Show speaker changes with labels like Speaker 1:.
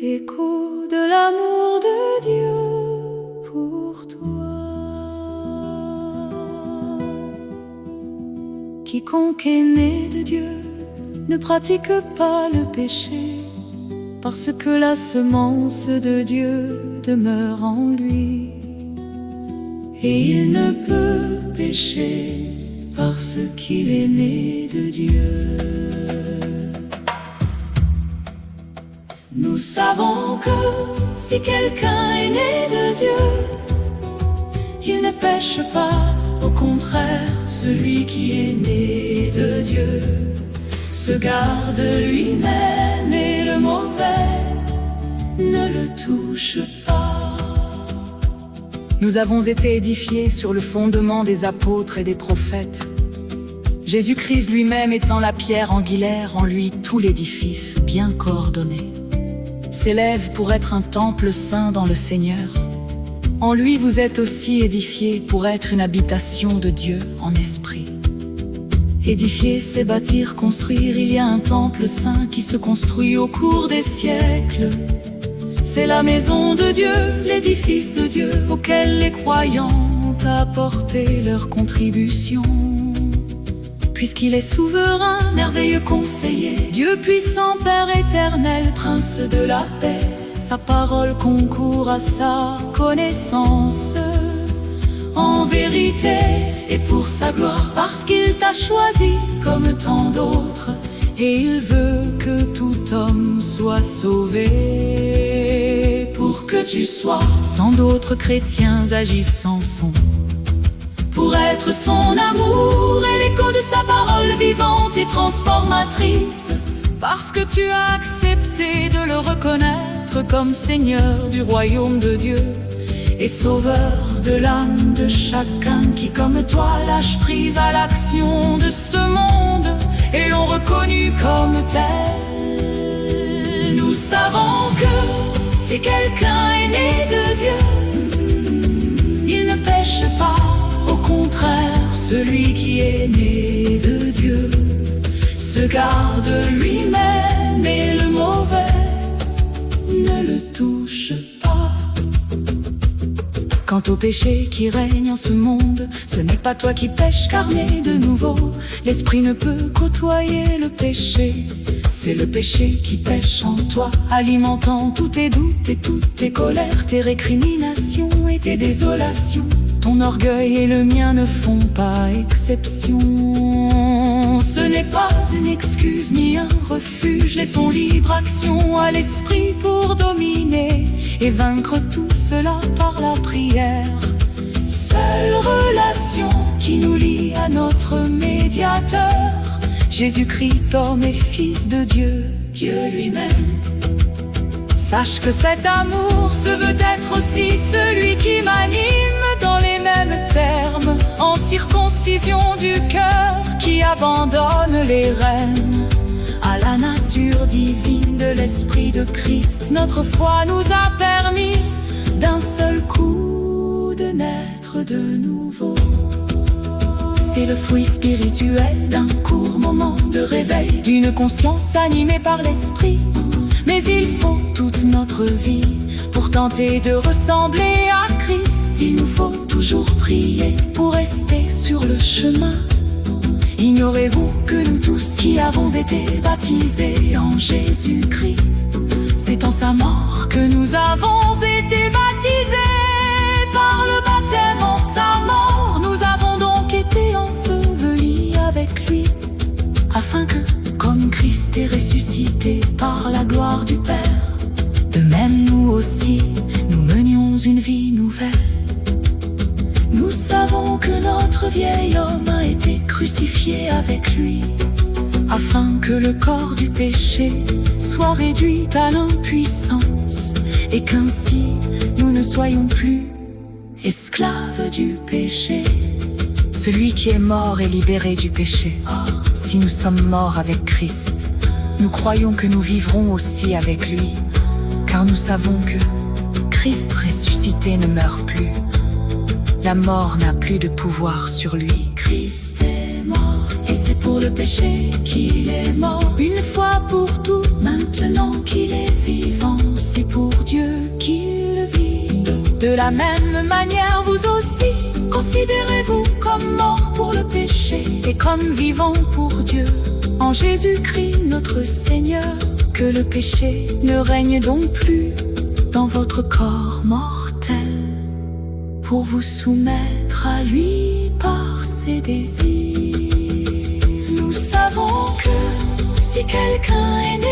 Speaker 1: écho de l'amour de Dieu pour toi. Quiconque est né de Dieu ne pratique pas le péché, parce que la semence de Dieu demeure en lui. Et il ne peut pécher parce qu'il est né de Dieu. Nous savons que si quelqu'un est né de Dieu, il ne pêche pas, au contraire, celui qui est né de Dieu se garde lui-même et le mauvais ne le touche pas.
Speaker 2: Nous avons été édifiés sur le fondement des apôtres et des prophètes. Jésus-Christ lui-même étant la pierre angulaire, en lui tout l'édifice, bien coordonné, s'élève pour être un temple saint dans le Seigneur. En lui vous êtes aussi édifiés pour être une habitation de Dieu en esprit. Édifier, c'est bâtir, construire. Il y a un temple saint qui se construit au cours des siècles. C'est la maison de Dieu, l'édifice de Dieu, auquel les croyants ont apporté leur contribution. Puisqu'il est souverain, merveilleux conseiller, Dieu puissant, Père éternel, Prince de la paix, sa parole concourt à sa connaissance. En vérité, et pour sa gloire, parce qu'il t'a choisi comme tant d'autres, et il veut que tout homme soit sauvé. Pour que tu sois, tant d'autres chrétiens agissant sont, pour être son amour et l'écho de sa parole vivante et transformatrice. Parce que tu as accepté de le reconnaître comme Seigneur du royaume de Dieu et sauveur de l'âme de chacun qui comme toi lâche prise à l'action de ce monde et l'ont reconnu comme tel. Nous savons que si quelqu'un est né de Dieu, il ne pêche pas, au contraire, celui qui est né de Dieu se garde lui-même et le mauvais ne le touche pas. Quant au péché qui règne en ce monde, ce n'est pas toi qui pêches car né de nouveau, l'esprit ne peut côtoyer le péché. C'est le péché qui pêche en toi, alimentant tous tes doutes et toutes tes colères, tes récriminations et tes désolations. Ton orgueil et le mien ne font pas exception. Ce n'est pas une excuse ni un refuge, laissons libre action à l'esprit pour dominer et vaincre tout cela par la prière. Seule relation qui nous lie à notre médiateur, Jésus-Christ, homme et fils de Dieu, Dieu lui-même. Sache que cet amour se veut être aussi celui qui m'anime dans les mêmes termes, en circoncision du cœur qui abandonne les rênes à la nature divine de l'Esprit de Christ. Notre foi nous a permis d'un seul coup de naître de nouveau. C'est le fruit spirituel d'un court moment de réveil, d'une conscience animée par l'Esprit. Mais il faut toute notre vie pour tenter de ressembler à Christ. Il nous faut toujours prier pour rester sur le chemin. Ignorez-vous que nous tous qui avons été baptisés en Jésus-Christ, c'est en sa mort que nous avons été baptisés. Par le baptême en sa mort, nous avons donc été ensevelis avec lui, afin que, comme Christ est ressuscité par la gloire du Père, de même nous aussi, nous menions une vie nouvelle. Nous savons que notre vieil homme a été crucifié avec lui, afin que le corps du péché soit réduit à l'impuissance, et qu'ainsi nous ne soyons plus esclaves du péché. Celui qui est mort est libéré du péché. Si nous sommes morts avec Christ, nous croyons que nous vivrons aussi avec lui, car nous savons que Christ ressuscité ne meurt plus. La mort n'a plus de pouvoir sur lui. Christ est mort, et c'est pour le péché qu'il est mort, une fois pour toutes. Maintenant qu'il est vivant, c'est de la même manière, vous aussi, considérez-vous comme mort pour le péché et comme vivant pour Dieu. En Jésus-Christ notre Seigneur, que le péché ne règne donc plus dans votre corps mortel, pour vous soumettre à lui par ses désirs. Nous savons que si quelqu'un est né